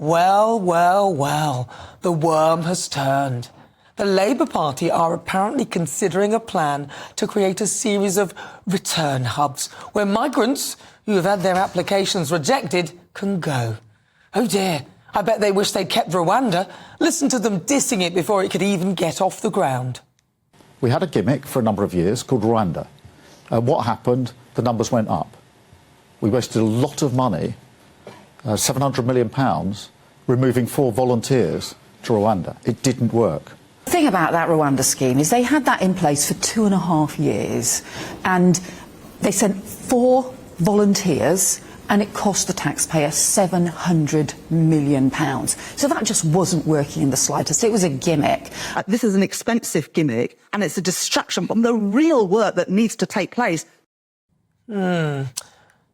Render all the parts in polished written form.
Well, well, well, the worm has turned. The Labour Party are apparently considering a plan to create a series of return hubs where migrants who have had their applications rejected can go. Oh dear, I bet they wish they'd kept Rwanda. Listen to them dissing it before it could even get off the ground. We had a gimmick for a number of years called Rwanda. What happened? The numbers went up. We wasted a lot of money, £700 million, removing 4 volunteers to Rwanda. It didn't work. The thing about that Rwanda scheme is they had that in place for 2.5 years, and they sent 4 volunteers, and it cost the taxpayer £700 million. So that just wasn't working in the slightest. It was a gimmick. This is an expensive gimmick, and it's a distraction from the real work that needs to take place.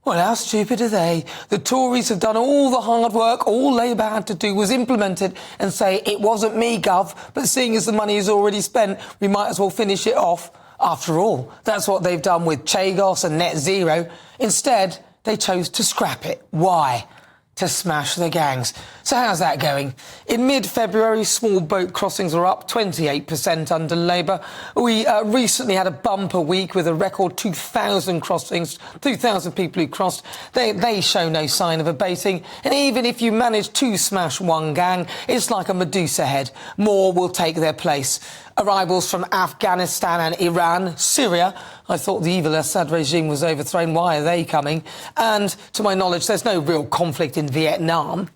Well, how stupid are they? The Tories have done all the hard work. All Labour had to do was implement it and say, it wasn't me, Gov, but seeing as the money is already spent, we might as well finish it off. After all, that's what they've done with Chagos and Net Zero. Instead, they chose to scrap it. Why? To smash the gangs. So how's that going? In mid-February, small boat crossings were up 28% under Labour. We recently had a bumper week with a record 2,000 crossings, 2,000 people who crossed. They show no sign of abating. And even if you manage to smash one gang, it's like a Medusa head. More will take their place. Arrivals from Afghanistan and Iran, Syria. I thought the evil Assad regime was overthrown. Why are they coming? And, to my knowledge, there's no real conflict in Vietnam.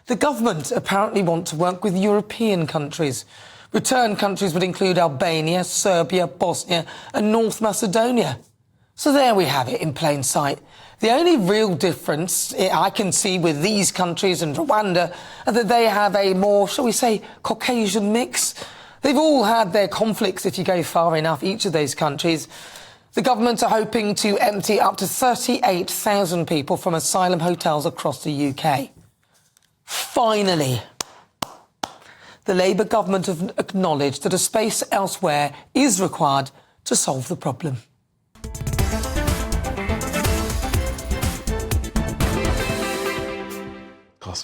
The government apparently want to work with European countries. Return countries would include Albania, Serbia, Bosnia and North Macedonia. So there we have it in plain sight. The only real difference I can see with these countries and Rwanda are that they have a more, shall we say, Caucasian mix. They've all had their conflicts if you go far enough, each of those countries. The government are hoping to empty up to 38,000 people from asylum hotels across the UK. Finally, the Labour government have acknowledged that a space elsewhere is required to solve the problem.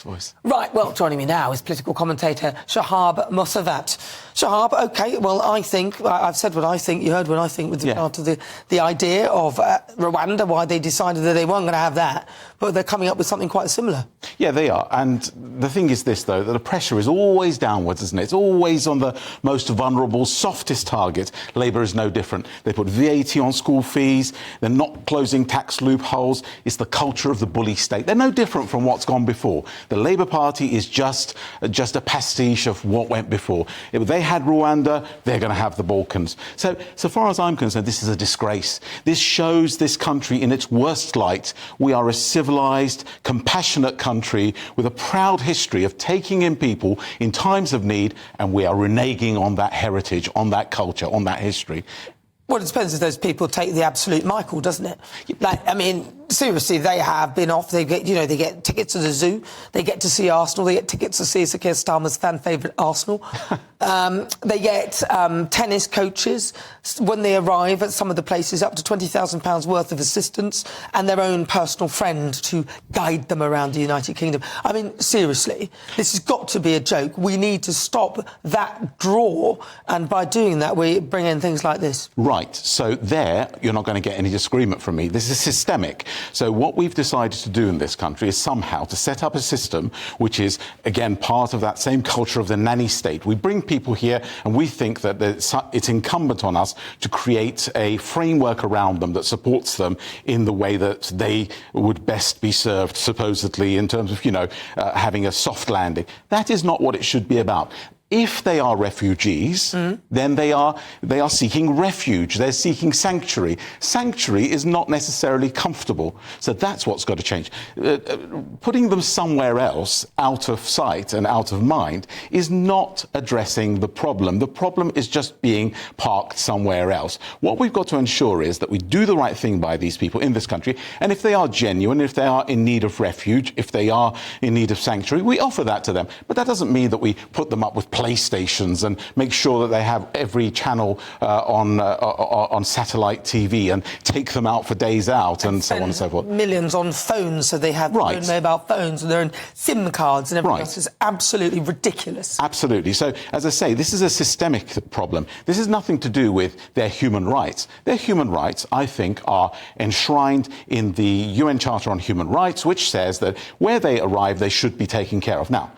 Voice. Right, well, joining me now is political commentator Shahab Mosavat. Shahab, OK, well, I think, I've said what I think, you heard what I think with regard to the idea of Rwanda, why they decided that they weren't going to have that, but they're coming up with something quite similar. Yeah, they are. And the thing is this, though, that the pressure is always downwards, isn't it? It's always on the most vulnerable, softest target. Labour is no different. They put VAT on school fees. They're not closing tax loopholes. It's the culture of the bully state. They're no different from what's gone before. The Labour Party is just a pastiche of what went before. If they had Rwanda, they're going to have the Balkans. So far as I'm concerned, this is a disgrace. This shows this country in its worst light. We are a civilised, compassionate country with a proud history of taking in people in times of need, and we are reneging on that heritage, on that culture, on that history. Well, it depends if those people take the absolute Michael, doesn't it? Like, I mean, seriously, they have been off. They get, they get tickets to the zoo. They get to see Arsenal. They get tickets to see Keir Starmer's fan favourite Arsenal. They get tennis coaches when they arrive at some of the places, up to £20,000 worth of assistance, and their own personal friend to guide them around the United Kingdom. I mean, seriously, this has got to be a joke. We need to stop that draw, and by doing that, we bring in things like this. Right. So there, you're not going to get any disagreement from me. This is systemic. So what we've decided to do in this country is somehow to set up a system which is, again, part of that same culture of the nanny state. We bring people here and we think that it's incumbent on us to create a framework around them that supports them in the way that they would best be served, supposedly, in terms of, having a soft landing. That is not what it should be about. If they are refugees, then they are seeking refuge. They're seeking sanctuary. Sanctuary is not necessarily comfortable. So that's what's got to change. Putting them somewhere else, out of sight and out of mind, is not addressing the problem. The problem is just being parked somewhere else. What we've got to ensure is that we do the right thing by these people in this country. And if they are genuine, if they are in need of refuge, if they are in need of sanctuary, we offer that to them. But that doesn't mean that we put them up with PlayStations and make sure that they have every channel on satellite TV and take them out for days out and so on and so forth. Millions on phones, so they have their own mobile phones and their own SIM cards and everything else. Is absolutely ridiculous. Absolutely. So, as I say, this is a systemic problem. This has nothing to do with their human rights. Their human rights, I think, are enshrined in the UN Charter on Human Rights, which says that where they arrive, they should be taken care of. Now,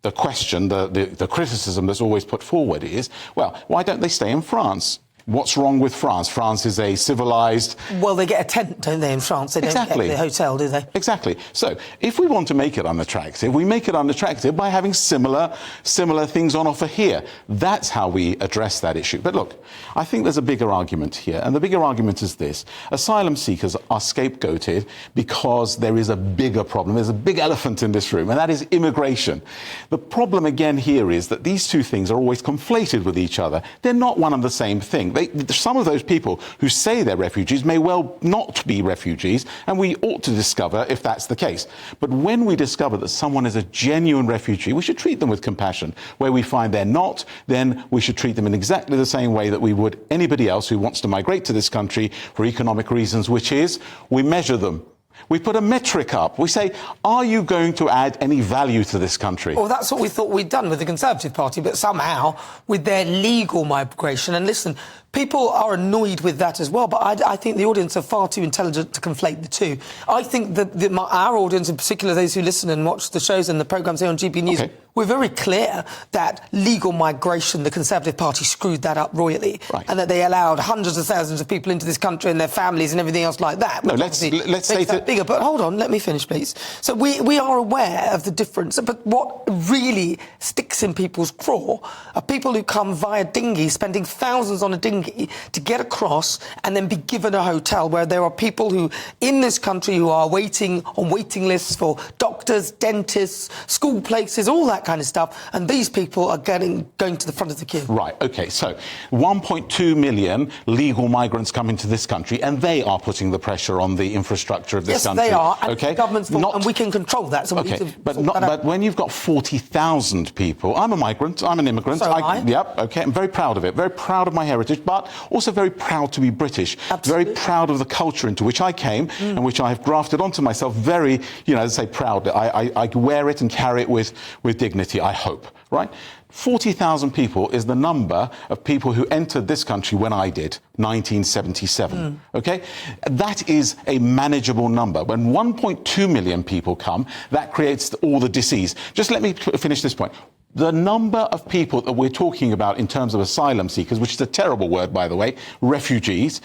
the question, the criticism that's always put forward is, well, why don't they stay in France? What's wrong with France? France is a civilised... Well, they get a tent, don't they, in France? They don't get the hotel, do they? Exactly. So, if we want to make it unattractive, we make it unattractive by having similar things on offer here. That's how we address that issue. But look, I think there's a bigger argument here, and the bigger argument is this. Asylum seekers are scapegoated because there is a bigger problem. There's a big elephant in this room, and that is immigration. The problem, again, here is that these two things are always conflated with each other. They're not one and the same thing. Some of those people who say they're refugees may well not be refugees, and we ought to discover if that's the case. But when we discover that someone is a genuine refugee, we should treat them with compassion. Where we find they're not, then we should treat them in exactly the same way that we would anybody else who wants to migrate to this country for economic reasons, which is we measure them. We put a metric up. We say, are you going to add any value to this country? Well, that's what we thought we'd done with the Conservative Party, but somehow, with their legal migration, and listen, people are annoyed with that as well, but I think the audience are far too intelligent to conflate the two. I think that our audience, in particular those who listen and watch the shows and the programmes here on GB News, we're very clear that legal migration, the Conservative Party screwed that up royally, and that they allowed hundreds of thousands of people into this country and their families and everything else like that. No, let's say that bigger. But hold on, let me finish, please. So we are aware of the difference, but what really sticks in people's craw are people who come via dinghy, spending thousands on a dinghy to get across and then be given a hotel, where there are people who in this country who are waiting on waiting lists for doctors, dentists, school places, all that kind of stuff, and these people are going to the front of the queue. Right, OK, so 1.2 million legal migrants come into this country, and they are putting the pressure on the infrastructure of this country. Yes, they are, and okay? the government's fault, and we can control that. So but when you've got 40,000 people, I'm a migrant, I'm an immigrant. So am I. Yep, OK, I'm very proud of it, very proud of my heritage, but also very proud to be British. Absolutely. Very proud of the culture into which I came and which I have grafted onto myself. Very, as I say, proud. I wear it and carry it with dignity, I hope, right? 40,000 people is the number of people who entered this country when I did, 1977, OK? That is a manageable number. When 1.2 million people come, that creates all the disease. Just let me finish this point. The number of people that we're talking about in terms of asylum seekers, which is a terrible word, by the way, refugees,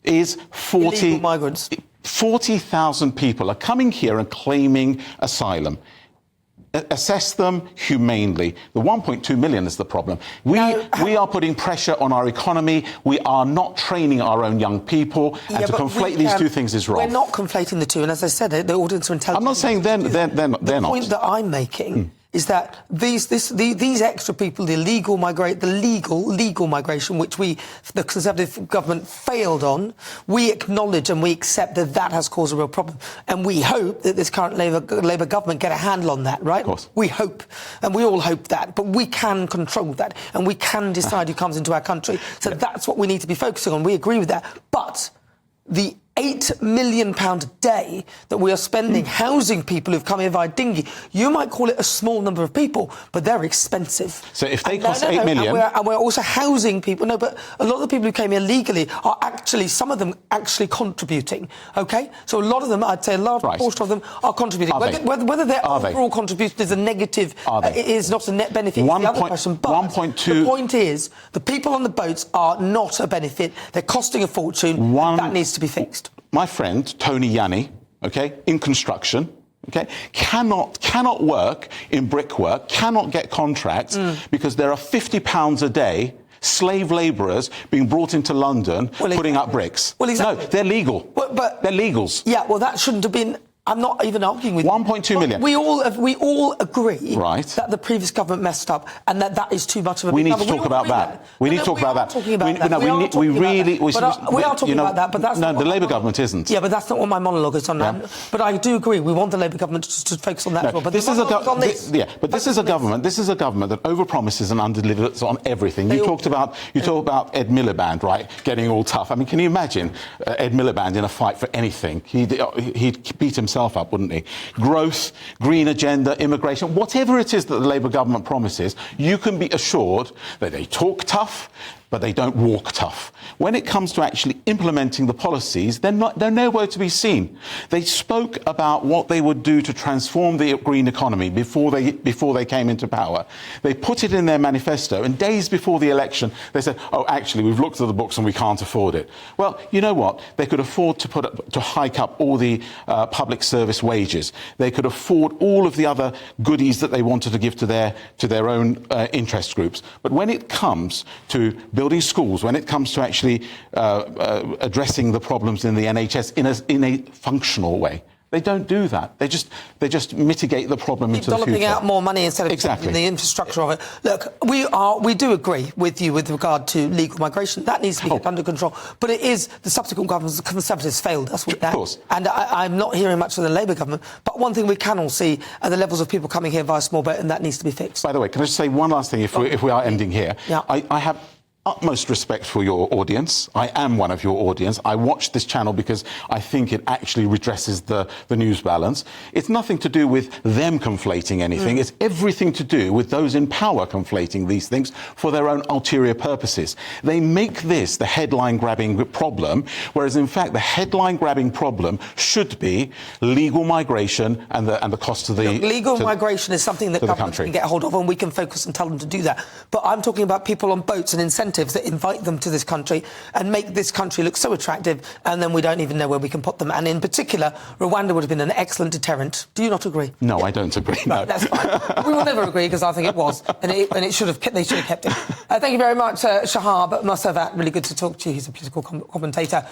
is 40,000 people are coming here and claiming asylum. Assess them humanely. The 1.2 million is the problem. We are putting pressure on our economy. We are not training our own young people. And to conflate these two things is wrong. We're not conflating the two. And as I said, the audience are intelligent. I'm not saying they're not. The point that I'm making is that these extra people, the legal migration, which the Conservative government failed on, we acknowledge and we accept that has caused a real problem. And we hope that this current Labour government get a handle on that, right? Of course. We hope, and we all hope that, but we can control that, and we can decide who comes into our country. So that's what we need to be focusing on. We agree with that. But the £8 million a day that we are spending housing people who've come here via dinghy, you might call it a small number of people, but they're expensive. So if they cost 8 million... And we're also housing people. No, but a lot of the people who came here legally are actually, some of them actually contributing, OK? So a lot of them, I'd say a large proportion of them are contributing. Whether their overall contribution is a negative, is not a net benefit, is the other question. But the point is, the people on the boats are not a benefit. They're costing a fortune. That needs to be fixed. My friend, Tony Yanni, OK, in construction, OK, cannot work in brickwork, cannot get contracts because there are £50 a day slave labourers being brought into London putting up bricks. Well, exactly. No, they're legal. But they're legals. Yeah, well, that shouldn't have been I'm not even arguing with 1.2 million. We all agree Right. that the previous government messed up and that is too much of a We big need to number. talk about that. We need to talk about that. Talking about that. We are talking about that, but that's no, not the what Labour my government isn't. Yeah, but that's not what my monologue is on. Yeah. That. But I do agree. We want the Labour government to focus on that as well. But this is a government that overpromises and underdelivers on everything. You talked about Ed Miliband, right, getting all tough. I mean, can you imagine Ed Miliband in a fight for anything? He'd beat himself up, wouldn't he? Growth, green agenda, immigration, whatever it is that the Labour government promises, you can be assured that they talk tough, but they don't walk tough. When it comes to actually implementing the policies, they're nowhere to be seen. They spoke about what they would do to transform the green economy before they came into power. They put it in their manifesto, and days before the election, they said, "Oh, actually, we've looked at the books and we can't afford it." Well, you know what? They could afford to hike up all the public service wages. They could afford all of the other goodies that they wanted to give to their own interest groups. But when it comes to building schools, when it comes to actually addressing the problems in the NHS in a functional way, they don't do that. They just mitigate the problem into the future. Dolloping out more money instead of exactly the infrastructure of it. Look, we do agree with you with regard to legal migration. That needs to be kept under control. But it is the subsequent governments, the Conservatives failed us with that. Of course. And I'm not hearing much from the Labour government. But one thing we can all see are the levels of people coming here via small boat, and that needs to be fixed. By the way, can I just say one last thing if we are ending here? Yeah. I have utmost respect for your audience. I am one of your audience. I watch this channel because I think it actually redresses the news balance. It's nothing to do with them conflating anything. It's everything to do with those in power conflating these things for their own ulterior purposes. They make this the headline-grabbing problem, whereas in fact the headline-grabbing problem should be legal migration and the cost of the... Look, legal migration is something that governments can get hold of, and we can focus and tell them to do that. But I'm talking about people on boats and incentives that invite them to this country and make this country look so attractive, and then we don't even know where we can put them. And in particular, Rwanda would have been an excellent deterrent. Do you not agree? No, I don't agree. No. Right, that's fine. We will never agree because I think it was, and they should have kept it. Thank you very much, Shahab Mosavat. Really good to talk to you. He's a political commentator.